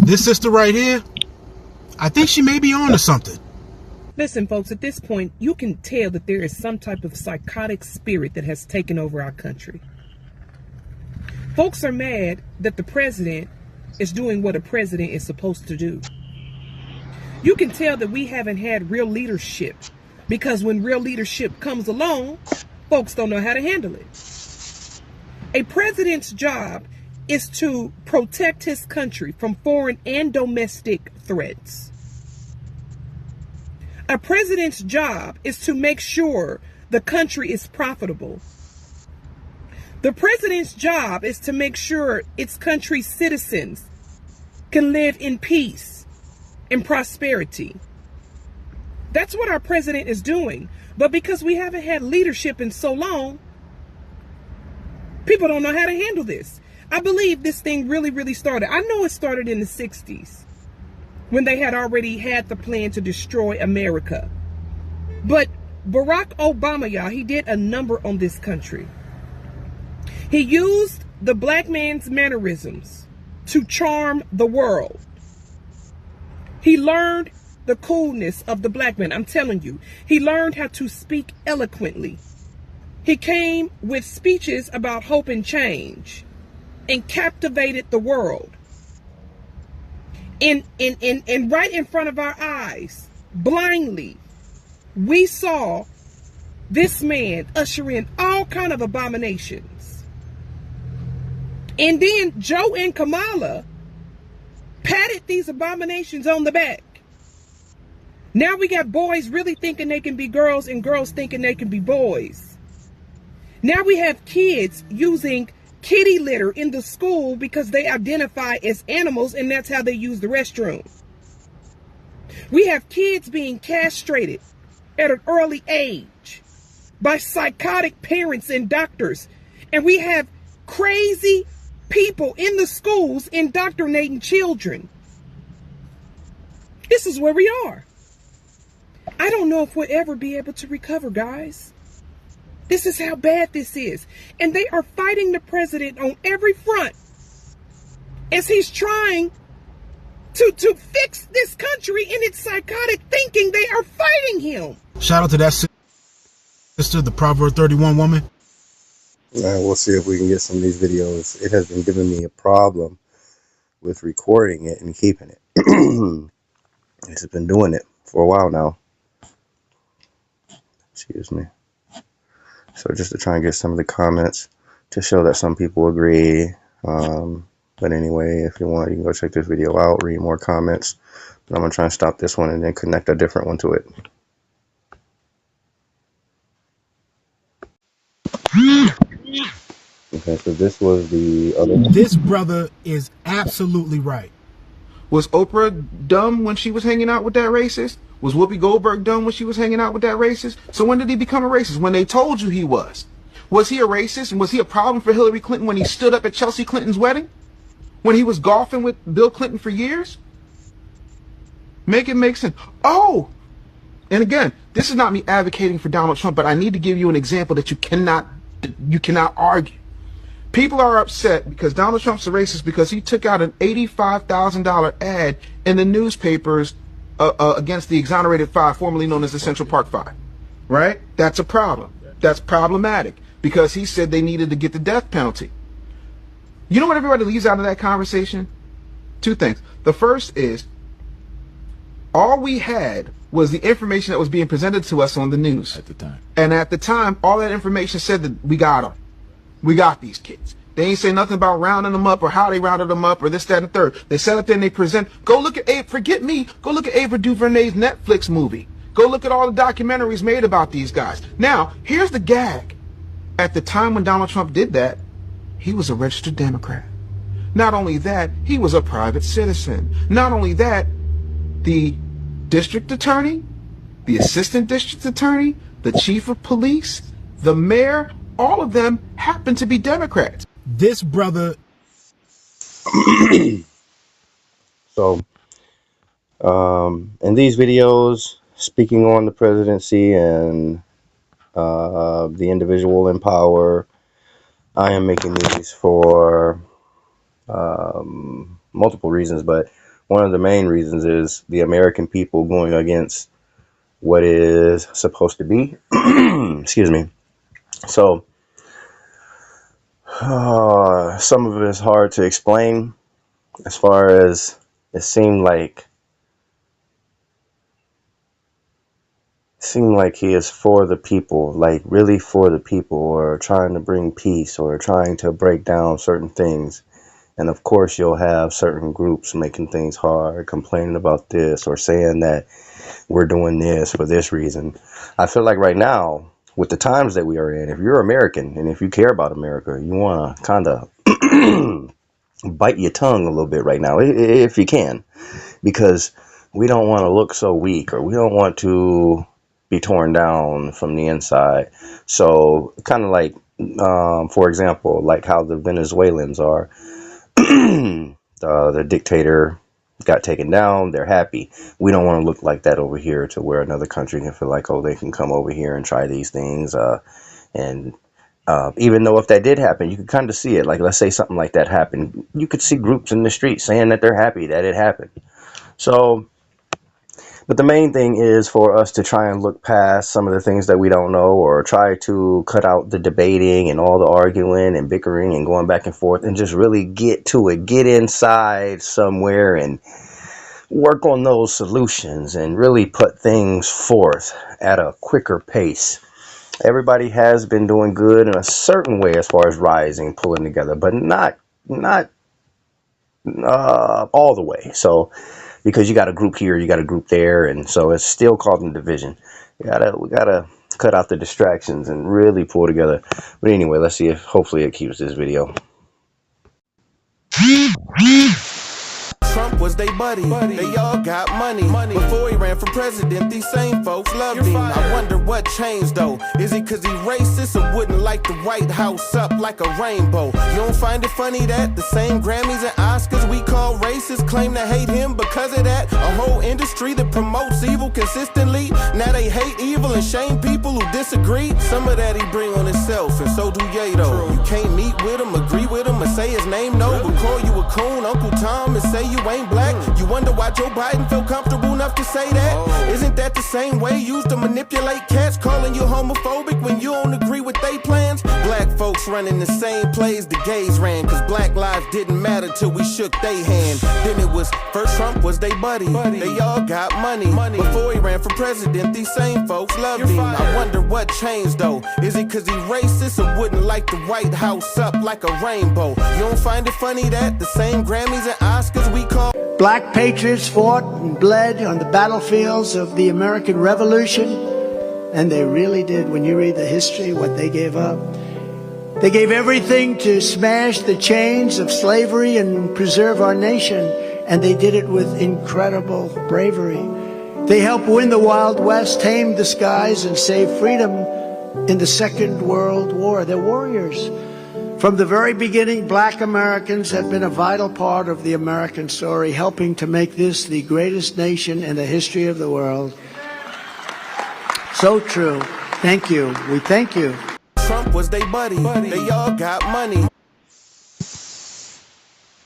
This sister right here, I think she may be on to something. Listen, folks, at this point, you can tell that there is some type of psychotic spirit that has taken over our country. Folks are mad that the president is doing what a president is supposed to do. You can tell that we haven't had real leadership, because when real leadership comes along, folks don't know how to handle it. A president's job is to protect his country from foreign and domestic threats. A president's job is to make sure the country is profitable. The president's job is to make sure its country's citizens can live in peace and prosperity. That's what our president is doing. But because we haven't had leadership in so long, people don't know how to handle this. I believe this thing really started. I know it started in the 60s when they had already had the plan to destroy America. But Barack Obama, y'all, he did a number on this country. He used the black man's mannerisms to charm the world. He learned the coolness of the black man. I'm telling you, he learned how to speak eloquently. He came with speeches about hope and change and captivated the world. And right in front of our eyes, blindly, we saw this man usher in all kind of abominations. And then Joe and Kamala patted these abominations on the back. Now we got boys really thinking they can be girls and girls thinking they can be boys. Now we have kids using kitty litter in the school because they identify as animals and that's how they use the restroom. We have kids being castrated at an early age by psychotic parents and doctors. And we have crazy people in the schools indoctrinating children. This is where we are. I don't know if we'll ever be able to recover, guys. This is how bad this is. And they are fighting the president on every front as he's trying to fix this country in its psychotic thinking. They are fighting him. Shout out to that sister, the Proverb 31 woman. We'll see if we can get some of these videos. It has been giving me a problem with recording it and keeping it. It's been doing it for a while now. Excuse me. So just to try and get some of the comments to show that some people agree. But anyway, if you want, you can go check this video out, read more comments. But I'm going to try and stop this one and then connect a different one to it. Okay, so this was the other one. This brother is absolutely right. Was Oprah dumb when she was hanging out with that racist? Was Whoopi Goldberg dumb when she was hanging out with that racist? So when did he become a racist? When they told you he was. Was he a racist? And was he a problem for Hillary Clinton when he stood up at Chelsea Clinton's wedding? When he was golfing with Bill Clinton for years? Make it make sense. Oh! And again, this is not me advocating for Donald Trump, but I need to give you an example that you cannot argue. People are upset because Donald Trump's a racist because he took out an $85,000 ad in the newspapers against the Exonerated Five, formerly known as the Central Park Five. Right? That's a problem. That's problematic because he said they needed to get the death penalty. You know what everybody leaves out of that conversation? Two things. The first is all we had was the information that was being presented to us on the news. At the time. And at the time, all that information said that we got them. We got these kids. They ain't say nothing about rounding them up or how they rounded them up or this, that, and the third. They set up there and they present. Go look at forget me. Go look at Ava DuVernay's Netflix movie. Go look at all the documentaries made about these guys. Now, here's the gag. At the time when Donald Trump did that, he was a registered Democrat. Not only that, he was a private citizen. Not only that, the district attorney, the assistant district attorney, the chief of police, the mayor, all of them happen to be Democrats. This brother. So, in these videos, speaking on the presidency and the individual in power, I am making these for multiple reasons, but one of the main reasons is the American people going against what is supposed to be. Excuse me. So some of it is hard to explain, as far as it seemed like he is for the people, like really for the people, or trying to bring peace, or trying to break down certain things. And of course, you'll have certain groups making things hard, complaining about this, or saying that we're doing this for this reason. I feel like right now, with the times that we are in, if you're American and if you care about America, you want to kind of bite your tongue a little bit right now, if you can, because we don't want to look so weak, or we don't want to be torn down from the inside. So kind of like, for example, like how the Venezuelans are. The dictator got taken down, they're happy. We don't want to look like that over here, to where another country can feel like, oh, they can come over here and try these things. And even though if that did happen, you could kind of see it. Like, let's say something like that happened, you could see groups in the street saying that they're happy that it happened. So, but the main thing is for us to try and look past some of the things that we don't know, or try to cut out the debating and all the arguing and bickering and going back and forth, and just really get to it, get inside somewhere and work on those solutions and really put things forth at a quicker pace. Everybody has been doing good in a certain way as far as rising, pulling together, but not all the way. So, because you got a group here, you got a group there, and so it's still causing division. We gotta cut out the distractions and really pull together. But anyway, let's see if hopefully it keeps this video. Trump was they buddy. They all got money. Before he ran for president, these same folks loved him. I wonder what changed though. Is it cause he racist or wouldn't light the White House up like a rainbow? You don't find it funny that the same Grammys and Oscars we call racist claim to hate him because of that? A whole industry that promotes evil consistently. Now they hate evil and shame people who disagree. Some of that he bring on himself, and so do Yato. You can't meet with him, agree with him, or say his name no, but call you a coon, Uncle Tom, and say you ain't black. You wonder why Joe Biden felt comfortable enough to say that? Isn't that the same way used to manipulate cats, calling you homophobic when you don't agree with they plans? Black folks running the same plays the gays ran, cause black lives didn't matter till we shook they hand. Then it was first Trump was they buddy. They all got money. Before he ran for president, these same folks loved him. I wonder what changed though. Is it cause he racist or wouldn't light the White House up like a rainbow? You don't find it funny that the same Grammys and Oscars we call Black patriots fought and bled on the battlefields of the American Revolution, and they really did. When you read the history, what they gave up. They gave everything to smash the chains of slavery and preserve our nation, and they did it with incredible bravery. They helped win the Wild West, tamed the skies, and saved freedom in the Second World War. They're warriors. From the very beginning, black Americans have been a vital part of the American story, helping to make this the greatest nation in the history of the world. So true. Thank you. We thank you. Trump was they buddy. They all got money.